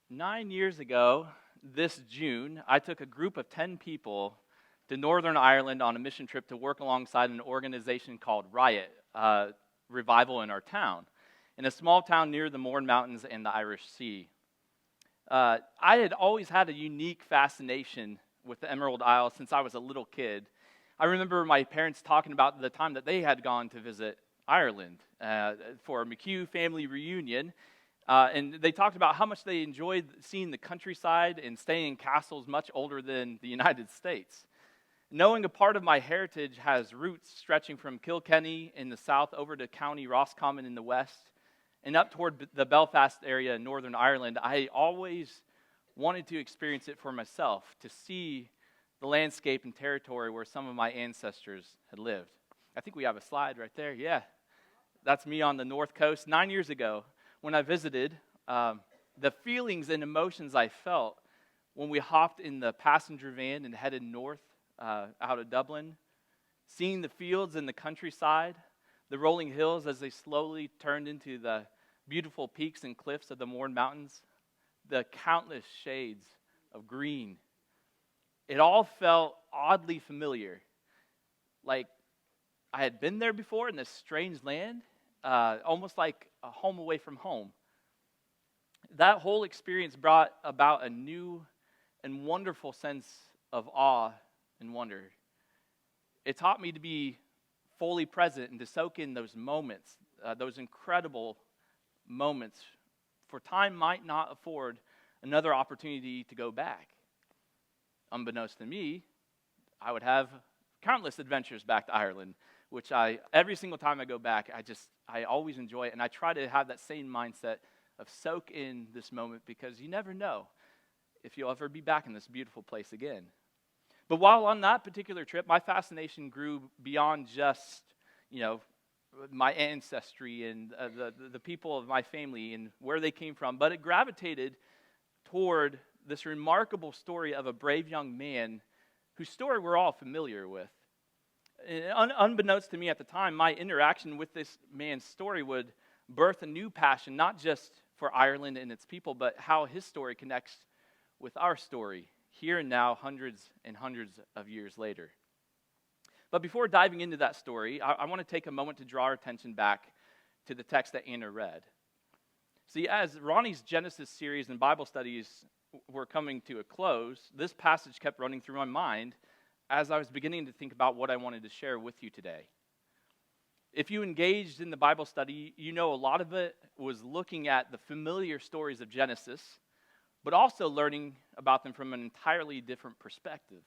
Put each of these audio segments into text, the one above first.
9 years ago, this June, I took a group of 10 people to Northern Ireland on a mission trip to work alongside an organization called Riot, Revival in our town, in a small town near the Mourne Mountains and the Irish Sea. I had always had a unique fascination with the Emerald Isle since I was a little kid. I remember my parents talking about the time that they had gone to visit Ireland for a McHugh family reunion. And they talked about how much they enjoyed seeing the countryside and staying in castles much older than the United States. Knowing a part of my heritage has roots stretching from Kilkenny in the south over to County Roscommon in the west and up toward the Belfast area in Northern Ireland, I always wanted to experience it for myself, to see the landscape and territory where some of my ancestors had lived. I think we have a slide right there. Yeah, that's me on the North Coast 9 years ago. When I visited, the feelings and emotions I felt when we hopped in the passenger van and headed north out of Dublin, seeing the fields and the countryside, the rolling hills as they slowly turned into the beautiful peaks and cliffs of the Mourne Mountains, the countless shades of green. It all felt oddly familiar, like I had been there before in this strange land, almost like a home away from home. That whole experience brought about a new and wonderful sense of awe and wonder. It taught me to be fully present and to soak in those moments, those incredible moments, for time might not afford another opportunity to go back. Unbeknownst to me, I would have countless adventures back to Ireland, which every single time I go back, I always enjoy it, and I try to have that same mindset of soak in this moment, because you never know if you'll ever be back in this beautiful place again. But while on that particular trip, my fascination grew beyond just, my ancestry and the people of my family and where they came from, but it gravitated toward this remarkable story of a brave young man whose story we're all familiar with. Unbeknownst to me at the time, my interaction with this man's story would birth a new passion, not just for Ireland and its people, but how his story connects with our story, here and now, hundreds and hundreds of years later. But before diving into that story, I want to take a moment to draw our attention back to the text that Anna read. See, as Ronnie's Genesis series and Bible studies were coming to a close, this passage kept running through my mind as I was beginning to think about what I wanted to share with you today. If you engaged in the Bible study, you know a lot of it was looking at the familiar stories of Genesis, but also learning about them from an entirely different perspective.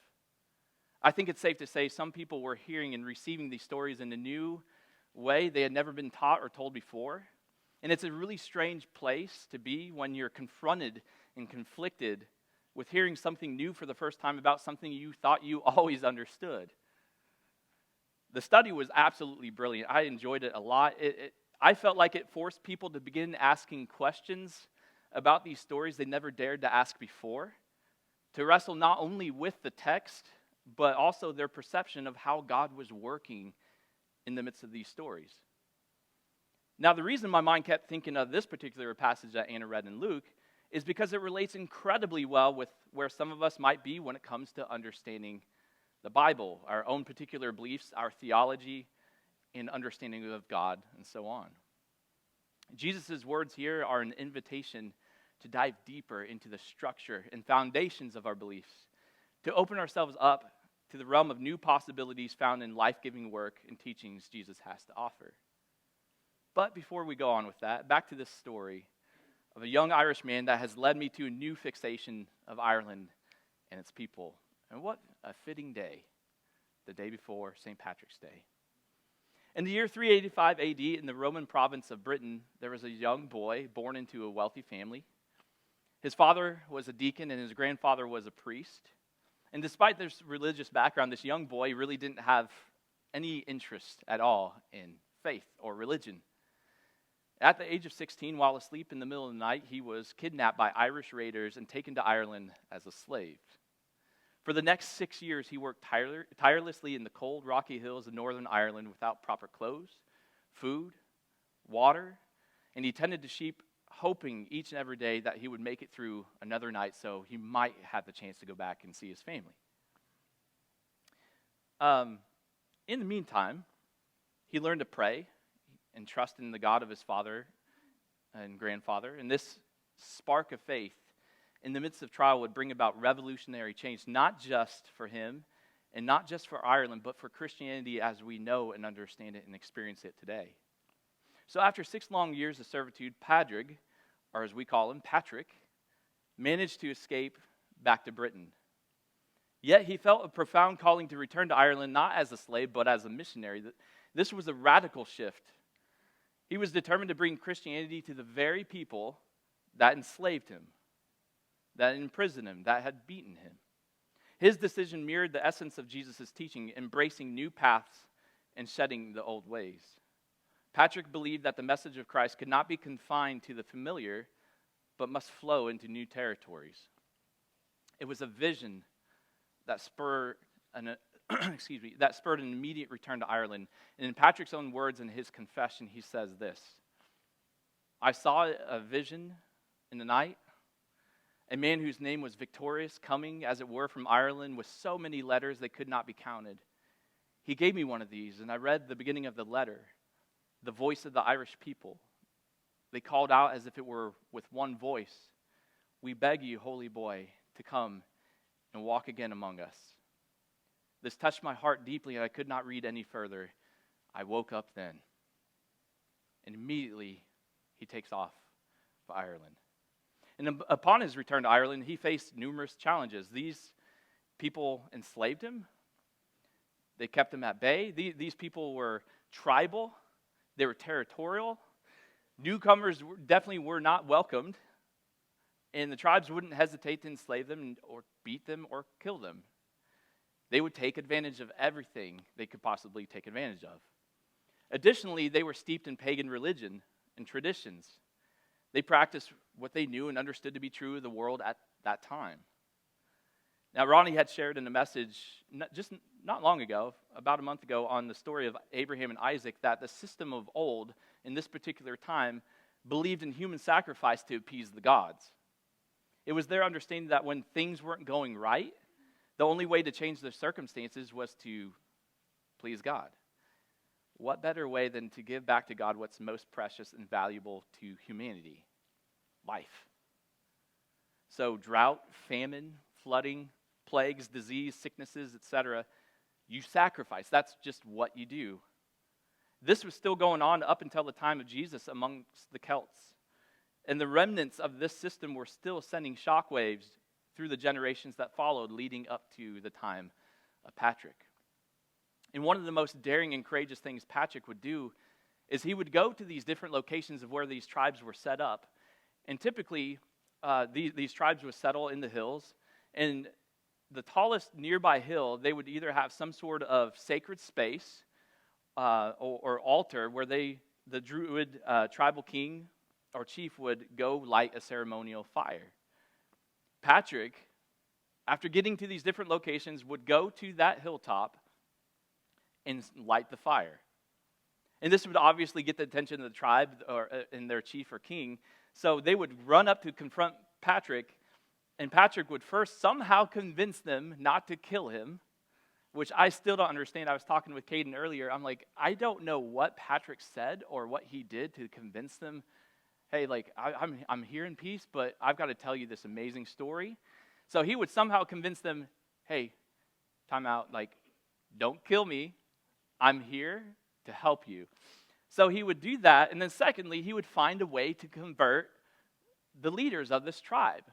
I think it's safe to say some people were hearing and receiving these stories in a new way they had never been taught or told before. And it's a really strange place to be when you're confronted and conflicted with hearing something new for the first time about something you thought you always understood. The study was absolutely brilliant. I enjoyed it a lot. I felt like it forced people to begin asking questions about these stories they never dared to ask before, to wrestle not only with the text, but also their perception of how God was working in the midst of these stories. Now, the reason my mind kept thinking of this particular passage that Anna read in Luke is because it relates incredibly well with where some of us might be when it comes to understanding the Bible, our own particular beliefs, our theology, and understanding of God, and so on. Jesus' words here are an invitation to dive deeper into the structure and foundations of our beliefs, to open ourselves up to the realm of new possibilities found in life-giving work and teachings Jesus has to offer. But before we go on with that, back to this story of a young Irish man that has led me to a new fixation of Ireland and its people. And what a fitting day, the day before St. Patrick's Day. In the year 385 AD, in the Roman province of Britain, there was a young boy born into a wealthy family. His father was a deacon and his grandfather was a priest. And despite this religious background, this young boy really didn't have any interest at all in faith or religion. At the age of 16, while asleep in the middle of the night, he was kidnapped by Irish raiders and taken to Ireland as a slave. For the next 6 years, he worked tirelessly in the cold, rocky hills of Northern Ireland without proper clothes, food, water, and he tended to sheep hoping each and every day that he would make it through another night so he might have the chance to go back and see his family. In the meantime, he learned to pray and trust in the God of his father and grandfather, and this spark of faith in the midst of trial would bring about revolutionary change, not just for him and not just for Ireland, but for Christianity as we know and understand it and experience it today. So after 6 long years of servitude, Padraig, or as we call him, Patrick, managed to escape back to Britain. Yet he felt a profound calling to return to Ireland, not as a slave, but as a missionary. This was a radical shift. He was determined to bring Christianity to the very people that enslaved him, that imprisoned him, that had beaten him. His decision mirrored the essence of Jesus' teaching, embracing new paths and shedding the old ways. Patrick believed that the message of Christ could not be confined to the familiar, but must flow into new territories. It was a vision that spurred an immediate return to Ireland. And in Patrick's own words in his confession, he says this: "I saw a vision in the night, a man whose name was Victorious, coming, as it were, from Ireland with so many letters they could not be counted. He gave me one of these, and I read the beginning of the letter, the voice of the Irish people. They called out as if it were with one voice, 'We beg you, holy boy, to come and walk again among us.' This touched my heart deeply, and I could not read any further. I woke up then." And immediately, he takes off for Ireland. And upon his return to Ireland, he faced numerous challenges. These people enslaved him. They kept him at bay. These people were tribal. They were territorial. Newcomers definitely were not welcomed. And the tribes wouldn't hesitate to enslave them or beat them or kill them. They would take advantage of everything they could possibly take advantage of. Additionally, they were steeped in pagan religion and traditions. They practiced what they knew and understood to be true of the world at that time. Now, Ronnie had shared in a message just not long ago, about a month ago, on the story of Abraham and Isaac, that the system of old, in this particular time, believed in human sacrifice to appease the gods. It was their understanding that when things weren't going right, the only way to change their circumstances was to please God. What better way than to give back to God what's most precious and valuable to humanity? Life. So drought, famine, flooding, plagues, disease, sicknesses, etc., you sacrifice. That's just what you do. This was still going on up until the time of Jesus amongst the Celts. And the remnants of this system were still sending shockwaves through the generations that followed, leading up to the time of Patrick. And one of the most daring and courageous things Patrick would do is he would go to these different locations of where these tribes were set up. And typically, these tribes would settle in the hills. And the tallest nearby hill, they would either have some sort of sacred space or altar where the Druid tribal king or chief would go light a ceremonial fire. Patrick, after getting to these different locations, would go to that hilltop and light the fire. And this would obviously get the attention of the tribe and their chief or king. So they would run up to confront Patrick, and Patrick would first somehow convince them not to kill him, which I still don't understand. I was talking with Caden earlier. I'm like, I don't know what Patrick said or what he did to convince them. Hey, like, I'm here in peace, but I've got to tell you this amazing story. So he would somehow convince them, hey, time out, like, don't kill me. I'm here to help you. So he would do that, and then secondly, he would find a way to convert the leaders of this tribe.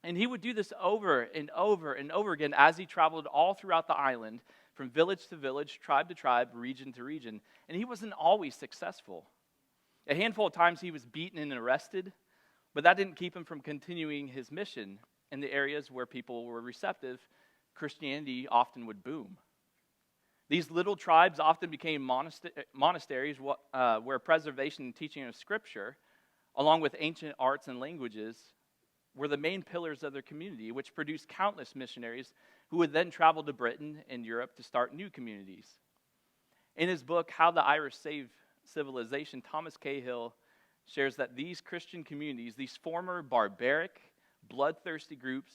And he would do this over and over and over again as he traveled all throughout the island, from village to village, tribe to tribe, region to region. And he wasn't always successful. A handful of times he was beaten and arrested, but that didn't keep him from continuing his mission. In the areas where people were receptive, Christianity often would boom. These little tribes often became monasteries where preservation and teaching of Scripture, along with ancient arts and languages, were the main pillars of their community, which produced countless missionaries who would then travel to Britain and Europe to start new communities. In his book, How the Irish Saved Civilization, Thomas Cahill shares that these Christian communities, these former barbaric, bloodthirsty groups,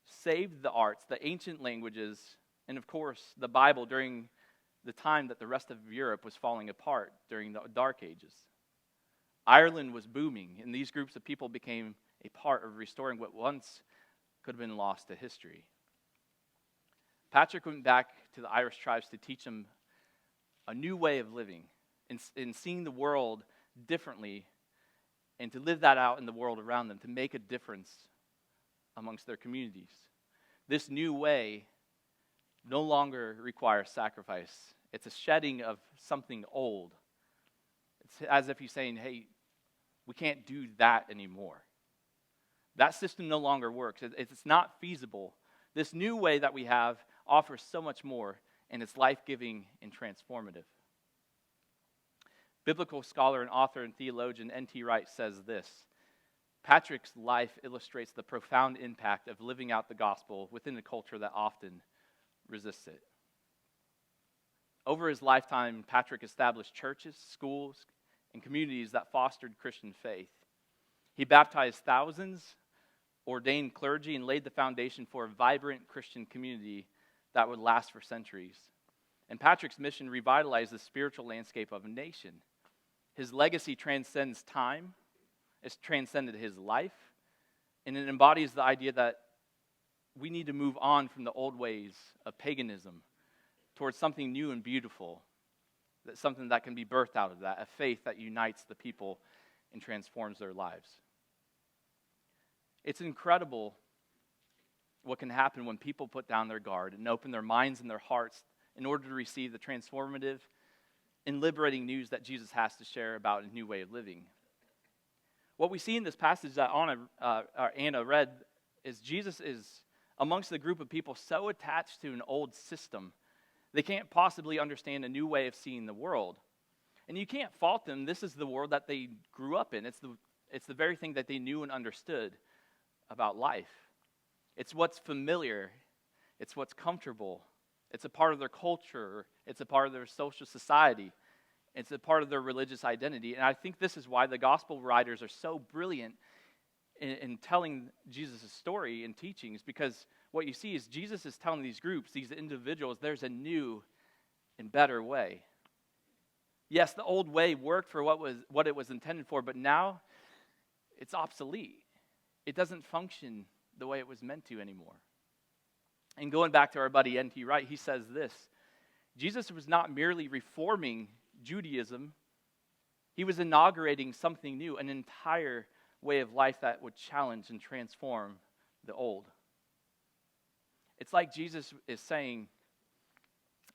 saved the arts, the ancient languages, and of course, the Bible during the time that the rest of Europe was falling apart during the Dark Ages. Ireland was booming, and these groups of people became a part of restoring what once could have been lost to history. Patrick went back to the Irish tribes to teach them a new way of living, in seeing the world differently, and to live that out in the world around them, to make a difference amongst their communities. This new way no longer requires sacrifice. It's a shedding of something old. It's as if he's saying, hey, we can't do that anymore. That system no longer works. It's not feasible. This new way that we have offers so much more, and it's life-giving and transformative. Biblical scholar and author and theologian N.T. Wright says this: Patrick's life illustrates the profound impact of living out the gospel within a culture that often resists it. Over his lifetime, Patrick established churches, schools, and communities that fostered Christian faith. He baptized thousands, ordained clergy, and laid the foundation for a vibrant Christian community that would last for centuries. And Patrick's mission revitalized the spiritual landscape of a nation. His legacy transcends time, it's transcended his life, and it embodies the idea that we need to move on from the old ways of paganism towards something new and beautiful, that's something that can be birthed out of that, a faith that unites the people and transforms their lives. It's incredible what can happen when people put down their guard and open their minds and their hearts in order to receive the transformative and liberating news that Jesus has to share about a new way of living. What we see in this passage that Anna read is Jesus is amongst the group of people so attached to an old system, they can't possibly understand a new way of seeing the world. And you can't fault them. This is the world that they grew up in. It's the very thing that they knew and understood about life. It's what's familiar. It's what's comfortable. It's a part of their culture. It's a part of their social society. It's a part of their religious identity. And I think this is why the gospel writers are so brilliant in telling Jesus' story and teachings, because what you see is Jesus is telling these groups, these individuals, there's a new and better way. Yes, the old way worked for what it was intended for, but now it's obsolete. It doesn't function the way it was meant to anymore. And going back to our buddy N.T. Wright, he says this: Jesus was not merely reforming Judaism, he was inaugurating something new, an entire way of life that would challenge and transform the old. It's like Jesus is saying,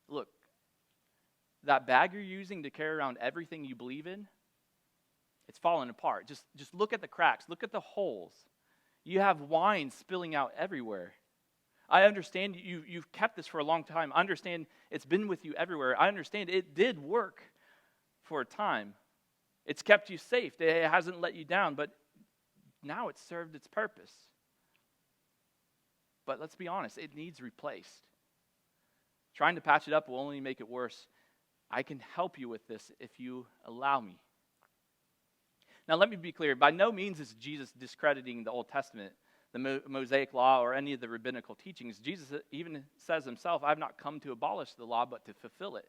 look, that bag you're using to carry around everything you believe in, it's falling apart. Just look at the cracks, look at the holes. You have wine spilling out everywhere. I understand you've kept this for a long time. I understand it's been with you everywhere. I understand it did work for a time. It's kept you safe. It hasn't let you down, but now it's served its purpose. But let's be honest, it needs replaced. Trying to patch it up will only make it worse. I can help you with this if you allow me. Now let me be clear, by no means is Jesus discrediting the Old Testament, the Mosaic Law, or any of the rabbinical teachings. Jesus even says himself, I've not come to abolish the law, but to fulfill it.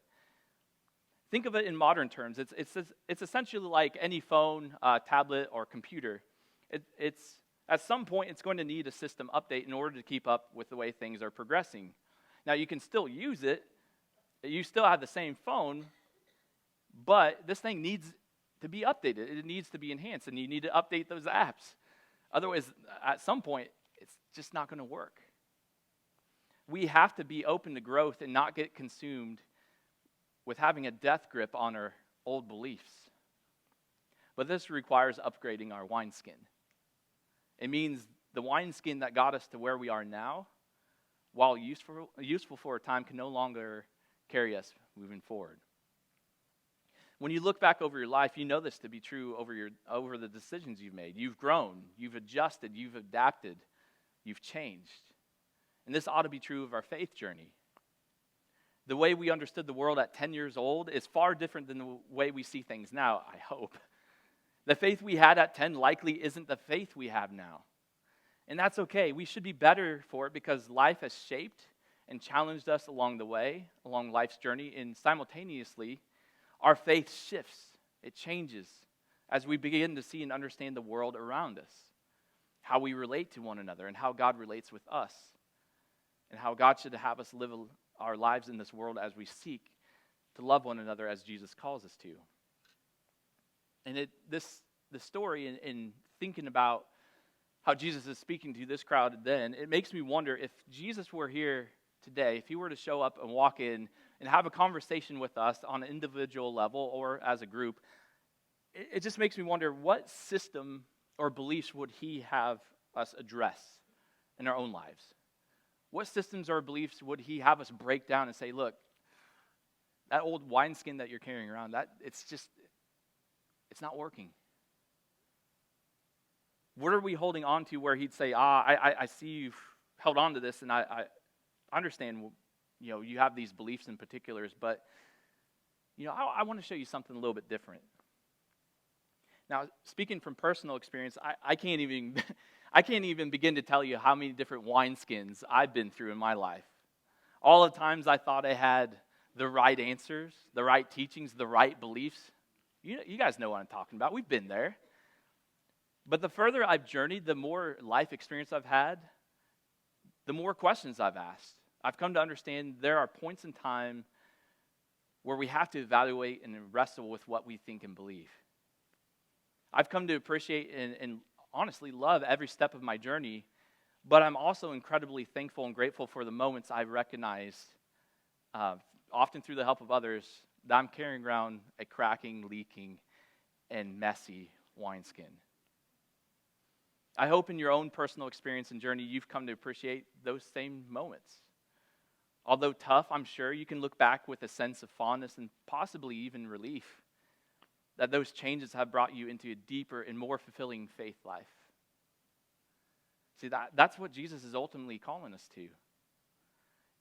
Think of it in modern terms. It's essentially like any phone, tablet, or computer. It's at some point, it's going to need a system update in order to keep up with the way things are progressing. Now, you can still use it. You still have the same phone, but this thing needs to be updated. It needs to be enhanced, and you need to update those apps. Otherwise, at some point, it's just not going to work. We have to be open to growth and not get consumed with having a death grip on our old beliefs. But this requires upgrading our wineskin. It means the wineskin that got us to where we are now, while useful for a time, can no longer carry us moving forward. When you look back over your life, you know this to be true over the decisions you've made. You've grown, you've adjusted, you've adapted, you've changed. And this ought to be true of our faith journey. The way we understood the world at 10 years old is far different than the way we see things now, I hope. The faith we had at 10 likely isn't the faith we have now. And that's okay. We should be better for it because life has shaped and challenged us along the way, along life's journey, and simultaneously, our faith shifts. It changes as we begin to see and understand the world around us, how we relate to one another, and how God relates with us, and how God should have us live our lives in this world as we seek to love one another as Jesus calls us to. And the story in thinking about how Jesus is speaking to this crowd then, it makes me wonder if Jesus were here today, if he were to show up and walk in and have a conversation with us on an individual level or as a group, it just makes me wonder what system or beliefs would he have us address in our own lives? What systems or beliefs would he have us break down and say, look, that old wineskin that you're carrying around, it's not working. What are we holding on to where he'd say, I see you've held on to this, and I understand, you have these beliefs in particulars, but, I want to show you something a little bit different. Now, speaking from personal experience, I can't even begin to tell you how many different wineskins I've been through in my life. All the times I thought I had the right answers, the right teachings, the right beliefs. You guys know what I'm talking about. We've been there. But the further I've journeyed, the more life experience I've had, the more questions I've asked. I've come to understand there are points in time where we have to evaluate and wrestle with what we think and believe. I've come to appreciate and honestly love every step of my journey, but I'm also incredibly thankful and grateful for the moments I've recognized, often through the help of others, that I'm carrying around a cracking, leaking, and messy wineskin. I hope in your own personal experience and journey, you've come to appreciate those same moments. Although tough, I'm sure you can look back with a sense of fondness and possibly even relief that those changes have brought you into a deeper and more fulfilling faith life. See, that's what Jesus is ultimately calling us to.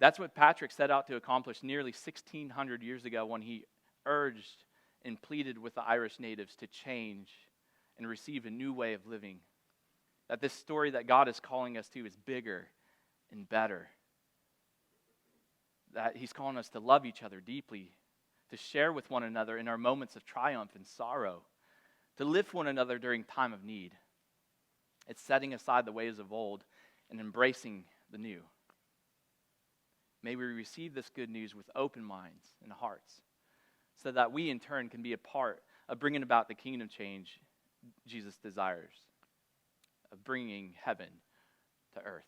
That's what Patrick set out to accomplish nearly 1,600 years ago when he urged and pleaded with the Irish natives to change and receive a new way of living. That this story that God is calling us to is bigger and better. That he's calling us to love each other deeply, to share with one another in our moments of triumph and sorrow, to lift one another during time of need. It's setting aside the ways of old and embracing the new. May we receive this good news with open minds and hearts so that we in turn can be a part of bringing about the kingdom change Jesus desires, of bringing heaven to earth.